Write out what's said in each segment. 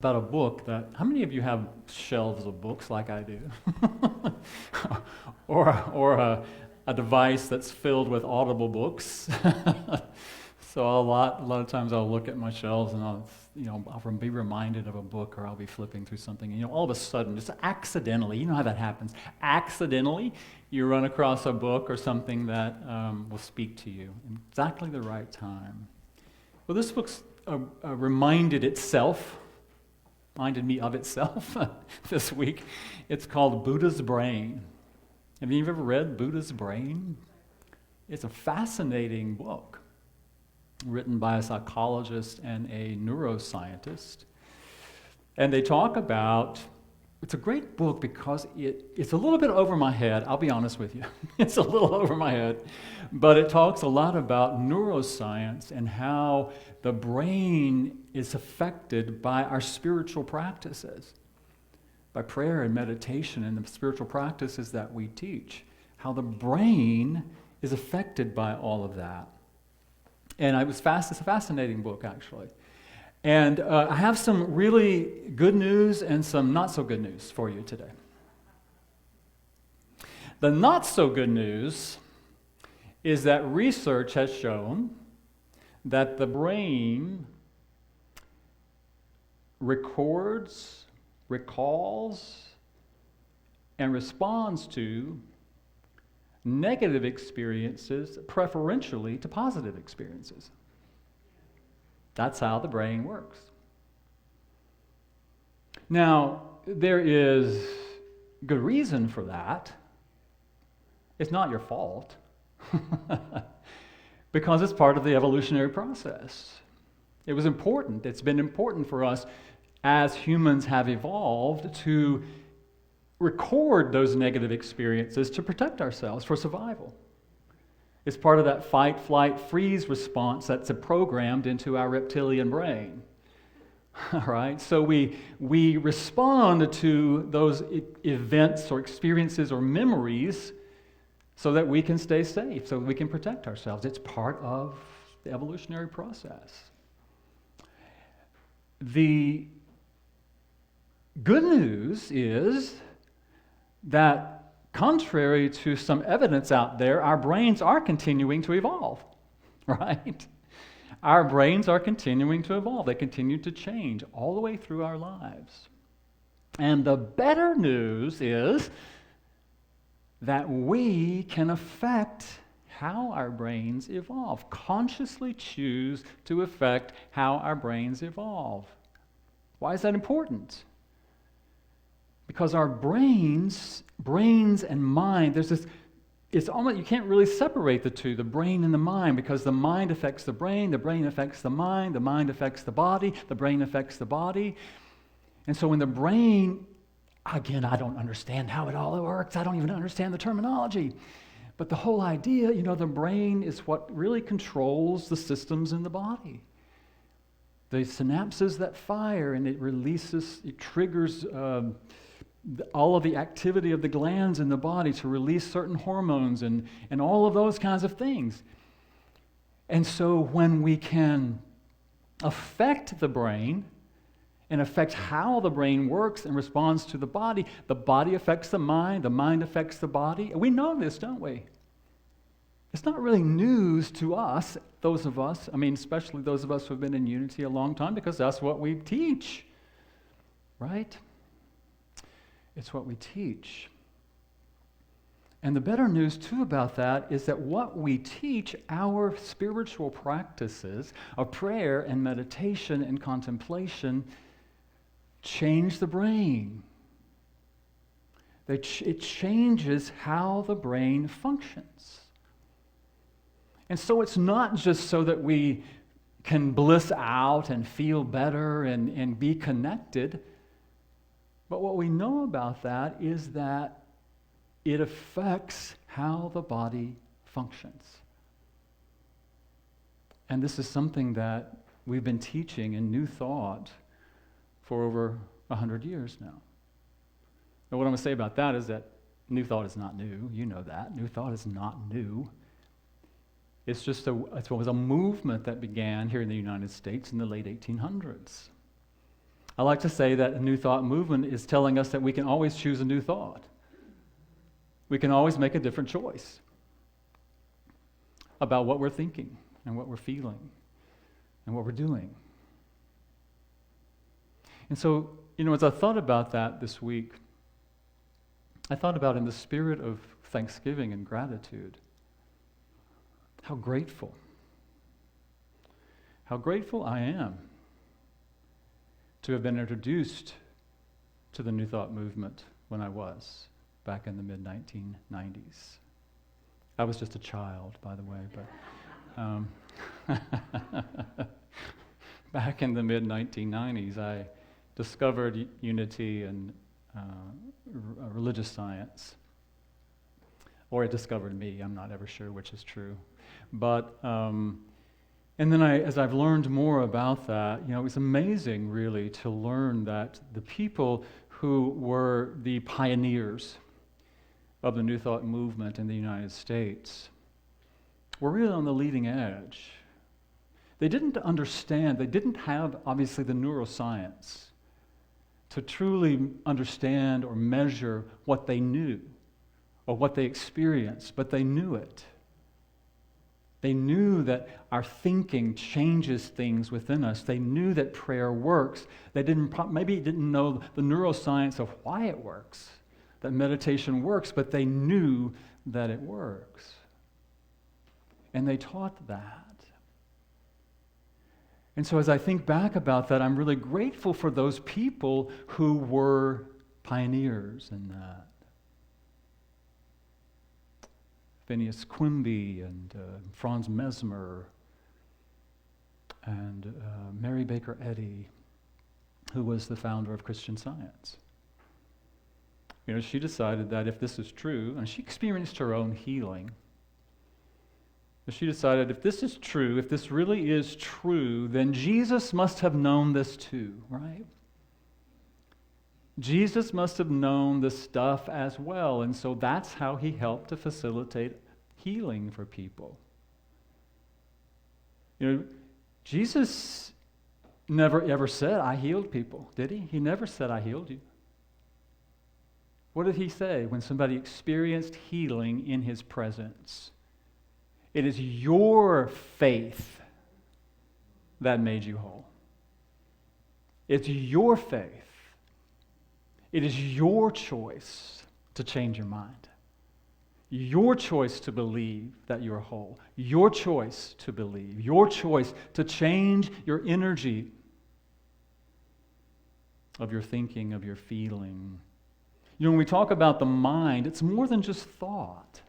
About a book that, how many of you have shelves of books like I do? or a device that's filled with audible books. So a lot of times I'll look at my shelves and I'll be reminded of a book, or I'll be flipping through something, and all of a sudden, just accidentally, you know how that happens, accidentally you run across a book or something that will speak to you in exactly the right time. Well, this book's reminded me of itself this week. It's called Buddha's Brain. Have you ever read Buddha's Brain? It's a fascinating book written by a psychologist and a neuroscientist. And they talk about, it's a great book because it's a little bit over my head, I'll be honest with you. It's a little over my head. But it talks a lot about neuroscience and how the brain is affected by our spiritual practices, by prayer and meditation and the spiritual practices that we teach, how the brain is affected by all of that. And it's a fascinating book, actually. And I have some really good news and some not so good news for you today. The not so good news is that research has shown that the brain records, recalls, and responds to negative experiences preferentially to positive experiences. That's how the brain works. Now, there is good reason for that. It's not your fault. Because it's part of the evolutionary process. It was important. It's been important for us as humans have evolved to record those negative experiences to protect ourselves for survival. It's part of that fight, flight, freeze response that's programmed into our reptilian brain. All right? So we respond to those events or experiences or memories so that we can stay safe, so that we can protect ourselves. It's part of the evolutionary process. The good news is that, contrary to some evidence out there, our brains are continuing to evolve, right? Our brains are continuing to evolve. They continue to change all the way through our lives. And the better news is that we can affect how our brains evolve, consciously choose to affect how our brains evolve. Why is that important? Because our brains and mind, it's almost, you can't really separate the two, the brain and the mind, because the mind affects the brain affects the mind affects the body, the brain affects the body. And so when the brain, again, I don't understand how it all works. I don't even understand the terminology. But the whole idea, the brain is what really controls the systems in the body. The synapses that fire, and it triggers all of the activity of the glands in the body to release certain hormones and all of those kinds of things. And so when we can affect the brain, and affect how the brain works and responds to the body affects the mind affects the body. We know this, don't we? It's not really news to us, especially those of us who have been in unity a long time, because that's what we teach, right? It's what we teach. And the better news, too, about that is that what we teach, our spiritual practices of prayer and meditation and contemplation, change the brain. It changes how the brain functions. And so it's not just so that we can bliss out and feel better and be connected, but what we know about that is that it affects how the body functions. And this is something that we've been teaching in New Thought for over 100 years now. Now, what I'm going to say about that is that New Thought is not new. You know that. New Thought is not new. It was a movement that began here in the United States in the late 1800s. I like to say that a New Thought movement is telling us that we can always choose a new thought. We can always make a different choice about what we're thinking and what we're feeling and what we're doing. And so, as I thought about that this week, I thought about, in the spirit of thanksgiving and gratitude, how grateful I am to have been introduced to the New Thought movement when I was back in the mid-1990s. I was just a child, by the way, but back in the mid-1990s, I discovered unity and religious science. Or it discovered me. I'm not ever sure which is true. But, and then as I've learned more about that, it was amazing, really, to learn that the people who were the pioneers of the New Thought movement in the United States were really on the leading edge. They didn't understand, they didn't have, obviously, the neuroscience to truly understand or measure what they knew or what they experienced, but they knew it. They knew that our thinking changes things within us. They knew that prayer works. They maybe didn't know the neuroscience of why it works, that meditation works, but they knew that it works. And they taught that. And so as I think back about that, I'm really grateful for those people who were pioneers in that. Phineas Quimby and Franz Mesmer and Mary Baker Eddy, who was the founder of Christian Science. She decided that if this is true, and she experienced her own healing, but she decided if this is true, if this really is true, then Jesus must have known this too, right? Jesus must have known this stuff as well, and so that's how he helped to facilitate healing for people. Jesus never ever said, I healed people, did he? He never said, I healed you. What did he say when somebody experienced healing in his presence? It is your faith that made you whole. It's your faith. It is your choice to change your mind. Your choice to believe that you're whole. Your choice to believe. Your choice to change your energy of your thinking, of your feeling. When we talk about the mind, it's more than just thought.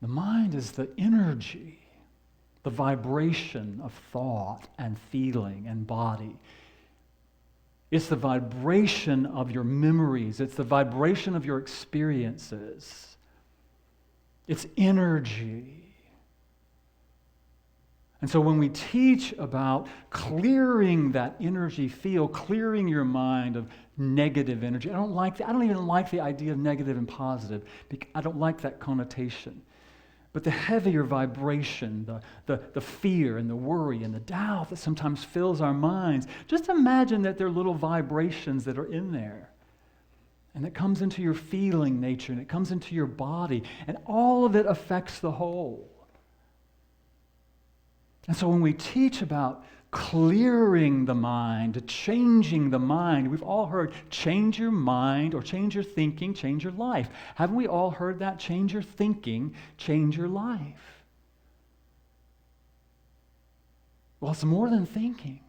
The mind is the energy, the vibration of thought and feeling and body. It's the vibration of your memories. It's the vibration of your experiences. It's energy. And so when we teach about clearing that energy field, clearing your mind of negative energy, I don't even like the idea of negative and positive. I don't like that connotation. But the heavier vibration, the fear and the worry and the doubt that sometimes fills our minds, just imagine that there are little vibrations that are in there. And it comes into your feeling nature, and it comes into your body, and all of it affects the whole. And so when we teach about clearing the mind, changing the mind, we've all heard change your mind or change your thinking, change your life. Haven't we all heard that? Change your thinking, change your life. Well, it's more than thinking.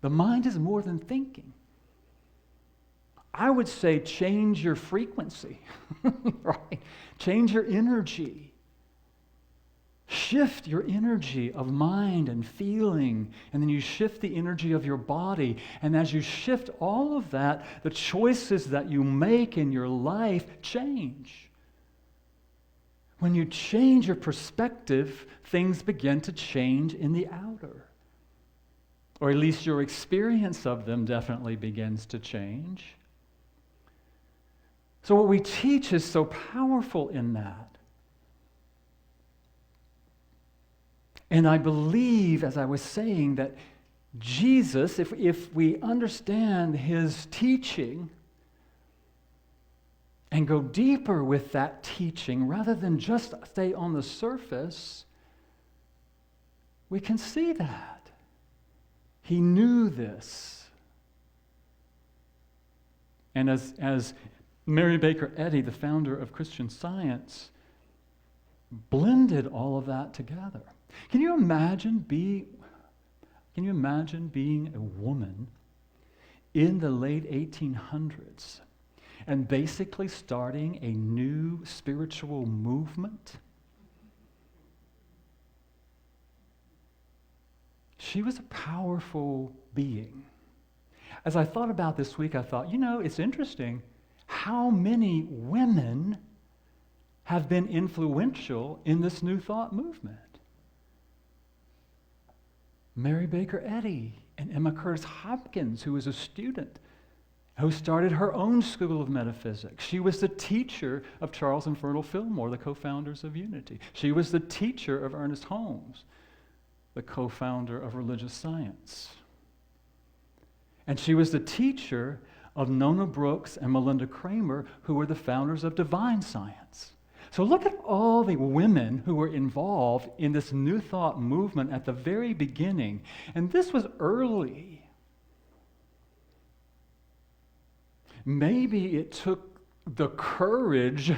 The mind is more than thinking. I would say change your frequency, right? Change your energy. Shift your energy of mind and feeling, and then you shift the energy of your body. And as you shift all of that, the choices that you make in your life change. When you change your perspective, things begin to change in the outer. Or at least your experience of them definitely begins to change. So what we teach is so powerful in that. And I believe, as I was saying, that Jesus, if we understand his teaching and go deeper with that teaching rather than just stay on the surface, we can see that. He knew this. And as Mary Baker Eddy, the founder of Christian Science, blended all of that together. Can you imagine being a woman in the late 1800s and basically starting a new spiritual movement? She was a powerful being. As I thought about this week, I thought, it's interesting how many women have been influential in this New Thought movement. Mary Baker Eddy and Emma Curtis Hopkins, who was a student, who started her own school of metaphysics. She was the teacher of Charles and Fertile Fillmore, the co-founders of Unity. She was the teacher of Ernest Holmes, the co-founder of religious science. And she was the teacher of Nona Brooks and Melinda Kramer, who were the founders of divine science. So look at all the women who were involved in this New Thought movement at the very beginning. And this was early. Maybe it took the courage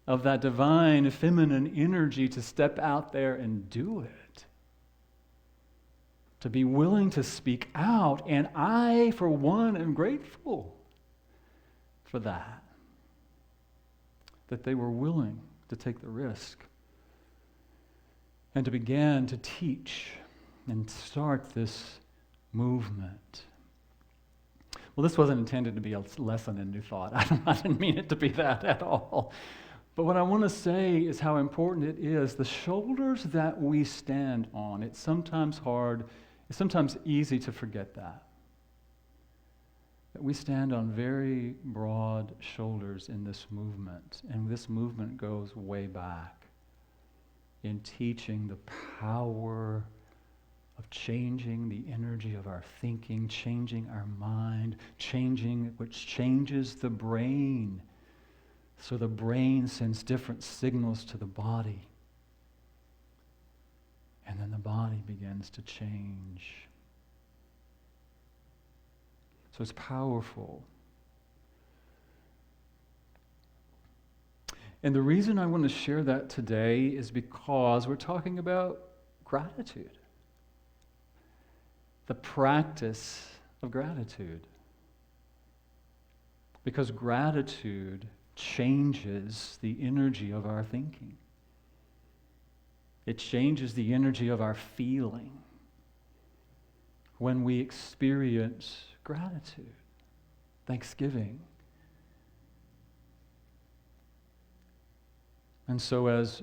of that divine feminine energy to step out there and do it. To be willing to speak out. And I, for one, am grateful for that. That they were willing to take the risk and to begin to teach and start this movement. Well, this wasn't intended to be a lesson in New Thought. I didn't mean it to be that at all. But what I want to say is how important it is. The shoulders that we stand on, it's sometimes hard, it's sometimes easy to forget that. That we stand on very broad shoulders in this movement. And this movement goes way back in teaching the power of changing the energy of our thinking, changing our mind, which changes the brain. So the brain sends different signals to the body. And then the body begins to change. So it's powerful. And the reason I want to share that today is because we're talking about gratitude. The practice of gratitude. Because gratitude changes the energy of our thinking. It changes the energy of our feeling when we experience gratitude, thanksgiving. And so I've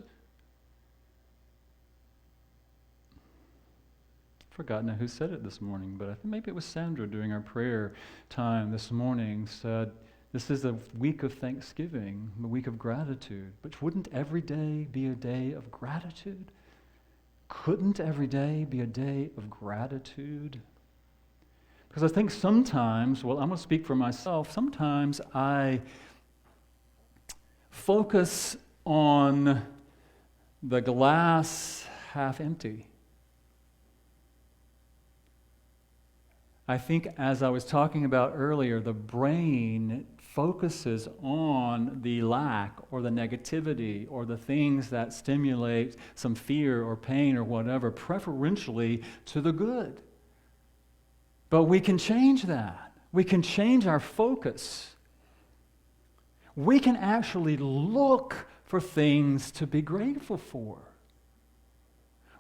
forgotten who said it this morning, but I think maybe it was Sandra during our prayer time this morning said, this is a week of thanksgiving, a week of gratitude. But wouldn't every day be a day of gratitude? Couldn't every day be a day of gratitude? Because I think sometimes, well, I'm going to speak for myself, sometimes I focus on the glass half empty. I think, as I was talking about earlier, the brain focuses on the lack or the negativity or the things that stimulate some fear or pain or whatever, preferentially to the good. But we can change that. We can change our focus. We can actually look for things to be grateful for.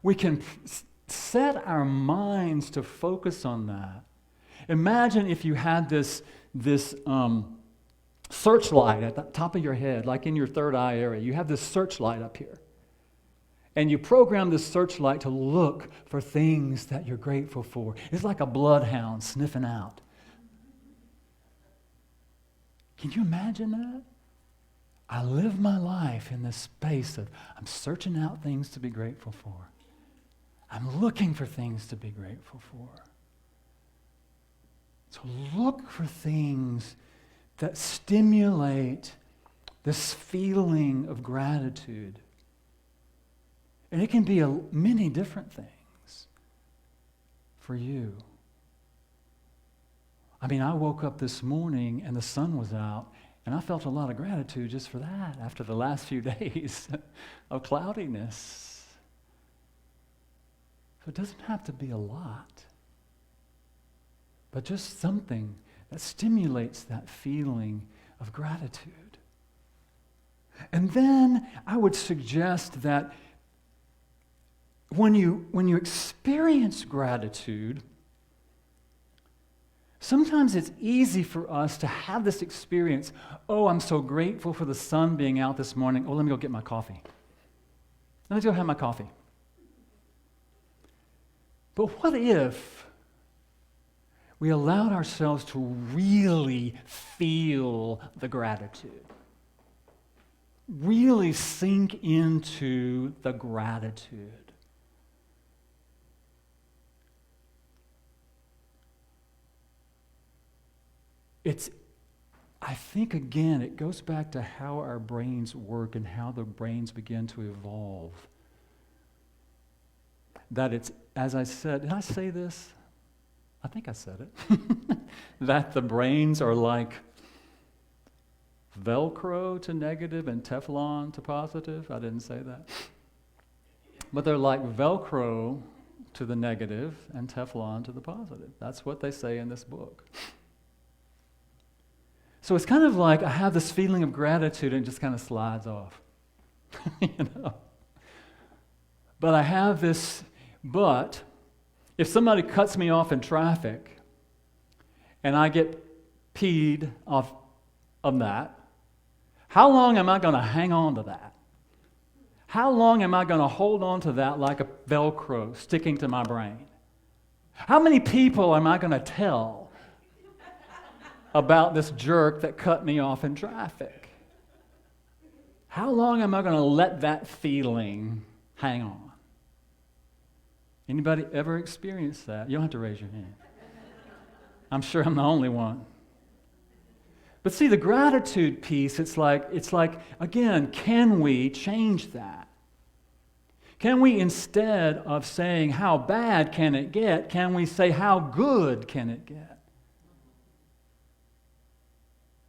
We can set our minds to focus on that. Imagine if you had this searchlight at the top of your head, like in your third eye area. You have this searchlight up here. And you program this searchlight to look for things that you're grateful for. It's like a bloodhound sniffing out. Can you imagine that? I live my life in this space of I'm searching out things to be grateful for. I'm looking for things to be grateful for. So look for things that stimulate this feeling of gratitude. And it can be many different things for you. I mean, I woke up this morning and the sun was out, and I felt a lot of gratitude just for that after the last few days of cloudiness. So it doesn't have to be a lot, but just something that stimulates that feeling of gratitude. And then I would suggest that when you experience gratitude, sometimes it's easy for us to have this experience. Oh, I'm so grateful for the sun being out this morning. Oh, let me go get my coffee. Let me go have my coffee. But what if we allowed ourselves to really feel the gratitude? Really sink into the gratitude. I think, again, it goes back to how our brains work and how the brains begin to evolve. That it's, as I said, did I say this? I think I said it. That the brains are like Velcro to negative and Teflon to positive. I didn't say that. But they're like Velcro to the negative and Teflon to the positive. That's what they say in this book. So it's kind of like I have this feeling of gratitude and it just kind of slides off. You know? But I have this, but if somebody cuts me off in traffic and I get peed off of that, how long am I going to hang on to that? How long am I going to hold on to that like a Velcro sticking to my brain? How many people am I going to tell about this jerk that cut me off in traffic? How long am I going to let that feeling hang on? Anybody ever experienced that? You don't have to raise your hand. I'm sure I'm the only one. But see, the gratitude piece, it's like, again, can we change that? Can we, instead of saying, how bad can it get, can we say, how good can it get?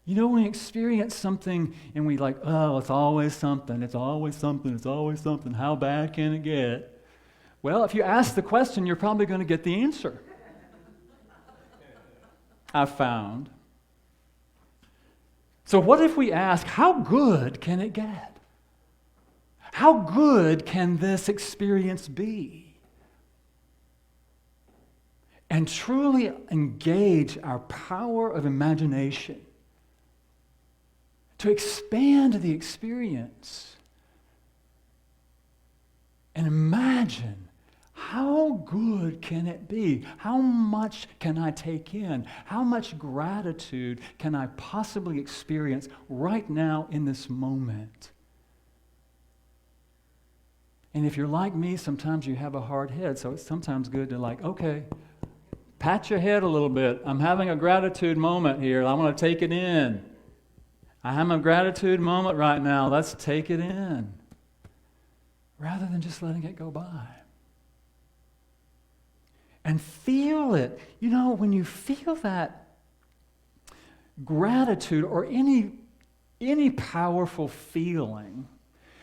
You know, when we experience something and we like, oh, it's always something, it's always something, it's always something, how bad can it get? Well, if you ask the question, you're probably going to get the answer. I've found. So what if we ask, how good can it get? How good can this experience be? And truly engage our power of imagination to expand the experience and imagine, how good can it be? How much can I take in? How much gratitude can I possibly experience right now in this moment? And if you're like me, sometimes you have a hard head, so it's sometimes good to okay, pat your head a little bit. I'm having a gratitude moment here. I want to take it in. I have a gratitude moment right now. Let's take it in. Rather than just letting it go by. And feel it. You know, when you feel that gratitude or any powerful feeling,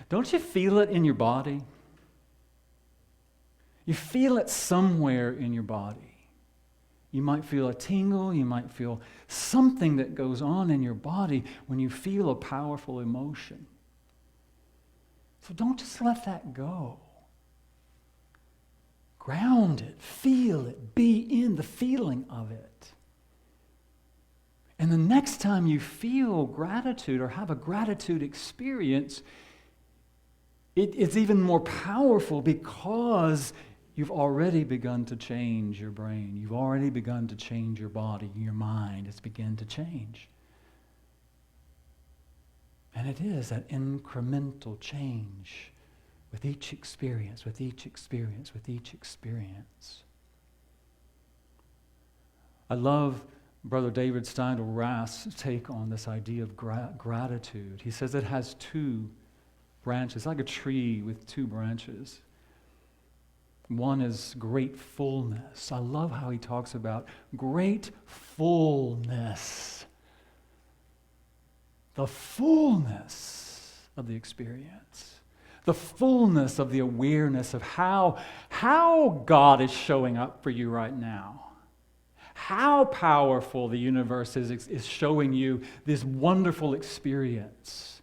don't you feel it in your body? You feel it somewhere in your body. You might feel a tingle, you might feel something that goes on in your body when you feel a powerful emotion. So don't just let that go. Ground it, feel it, be in the feeling of it. And the next time you feel gratitude or have a gratitude experience, it's even more powerful because you've already begun to change your brain. You've already begun to change your body, your mind. It's begun to change. And it is that incremental change with each experience, with each experience, with each experience. I love Brother David Steindl-Rast's take on this idea of gratitude. He says it has two branches, like a tree with two branches. One is gratefulness. I love how he talks about gratefulness. The fullness of the experience. The fullness of the awareness of how God is showing up for you right now. How powerful the universe is showing you this wonderful experience.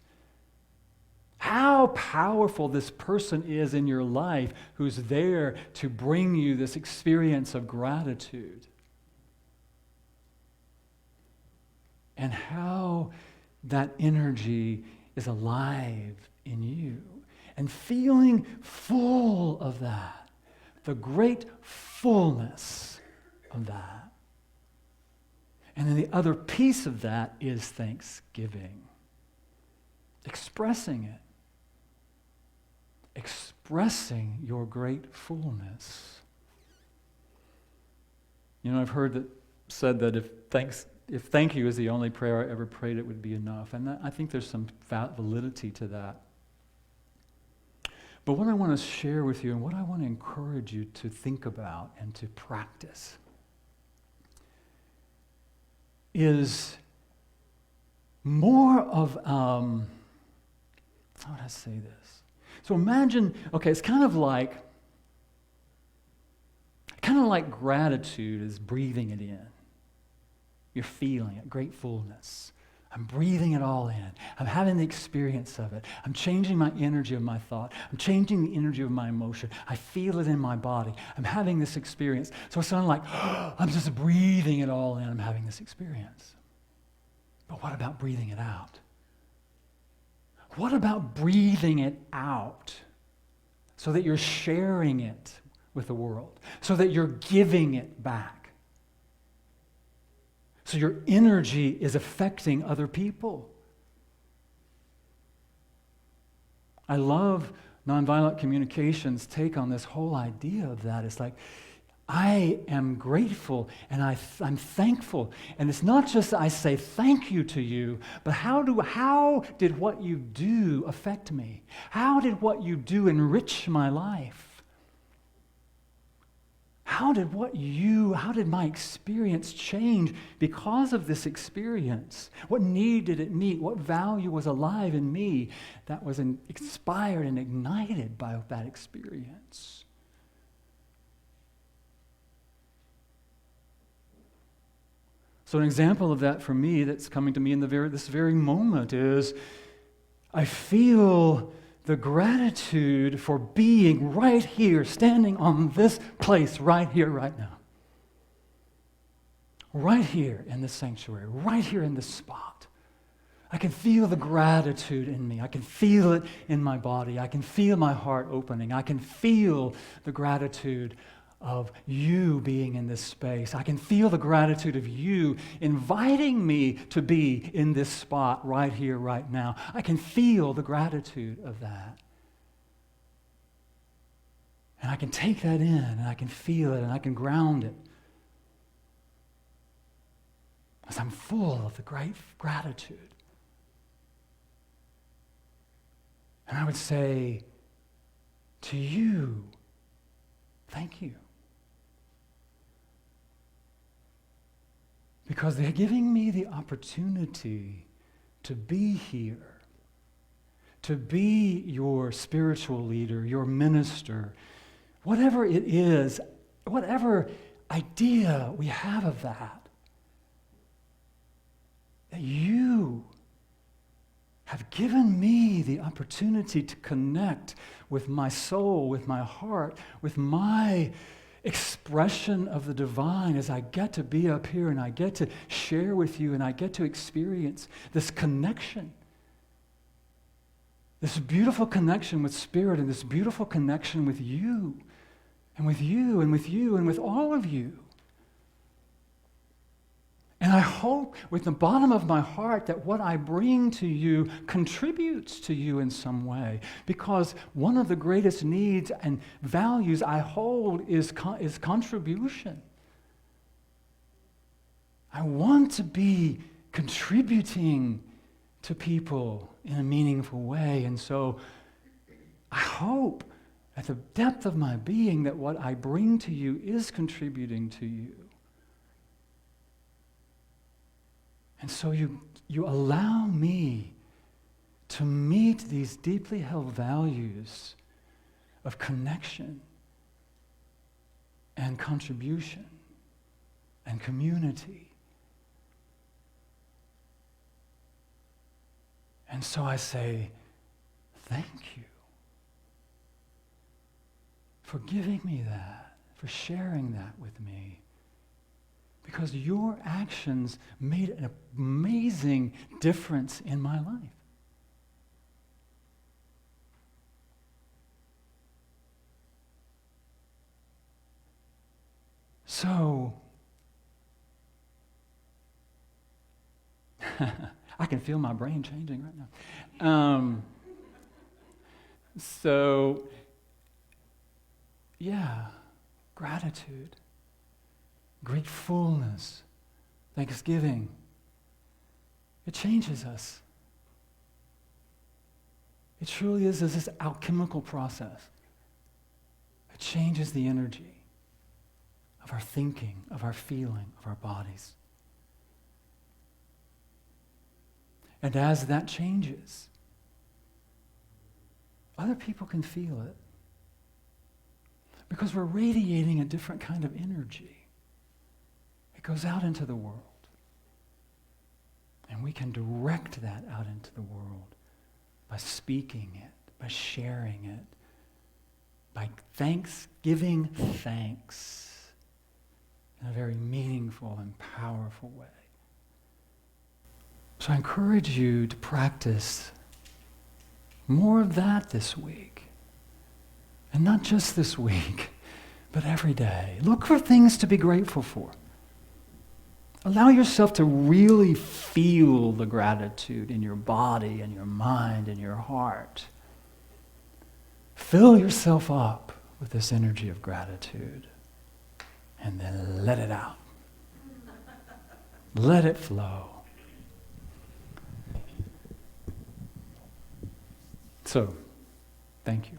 How powerful this person is in your life who's there to bring you this experience of gratitude. And how that energy is alive in you. And feeling full of that. The great fullness of that. And then the other piece of that is thanksgiving. Expressing it. Expressing your great fullness. You know, I've heard that said that if thank you is the only prayer I ever prayed, it would be enough. And I think there's some validity to that. But what I want to share with you and what I want to encourage you to think about and to practice is more of, how would I say this? So imagine, okay, it's kind of like gratitude is breathing it in. You're feeling it, gratefulness. I'm breathing it all in. I'm having the experience of it. I'm changing my energy of my thought. I'm changing the energy of my emotion. I feel it in my body. I'm having this experience. So it's not like, I'm just breathing it all in. I'm having this experience. But what about breathing it out? What about breathing it out so that you're sharing it with the world, so that you're giving it back, so your energy is affecting other people? I love nonviolent communication's take on this whole idea of that. It's like, I am grateful and I'm thankful. And it's not just I say thank you to you, but how did what you do affect me? How did what you do enrich my life? How did my experience change because of this experience? What need did it meet? What value was alive in me that was inspired and ignited by that experience? So an example of that for me that's coming to me in this very moment is I feel the gratitude for being right here, standing on this place right here, right now. Right here in this sanctuary, right here in this spot. I can feel the gratitude in me. I can feel it in my body. I can feel my heart opening. I can feel the gratitude of you being in this space. I can feel the gratitude of you inviting me to be in this spot right here, right now. I can feel the gratitude of that. And I can take that in, and I can feel it, and I can ground it. As I'm full of the great gratitude. And I would say to you, thank you. Because they're giving me the opportunity to be here, to be your spiritual leader, your minister, whatever it is, whatever idea we have of that you have given me the opportunity to connect with my soul, with my heart, with my expression of the divine as I get to be up here and I get to share with you and I get to experience this connection. This beautiful connection with Spirit and this beautiful connection with you and with you and with you and with all of you. And I hope with the bottom of my heart that what I bring to you contributes to you in some way, because one of the greatest needs and values I hold is contribution. I want to be contributing to people in a meaningful way, and so I hope at the depth of my being that what I bring to you is contributing to you. And so you allow me to meet these deeply held values of connection and contribution and community. And so I say, thank you for giving me that, for sharing that with me. Because your actions made an amazing difference in my life. So, I can feel my brain changing right now. Gratitude. Gratefulness, thanksgiving, it changes us. It truly is this alchemical process. It changes the energy of our thinking, of our feeling, of our bodies. And as that changes, other people can feel it, because we're radiating a different kind of energy. It goes out into the world. And we can direct that out into the world by speaking it, by sharing it, by giving thanks in a very meaningful and powerful way. So I encourage you to practice more of that this week. And not just this week, but every day. Look for things to be grateful for. Allow yourself to really feel the gratitude in your body and your mind and your heart. Fill yourself up with this energy of gratitude and then let it out. Let it flow. So, thank you.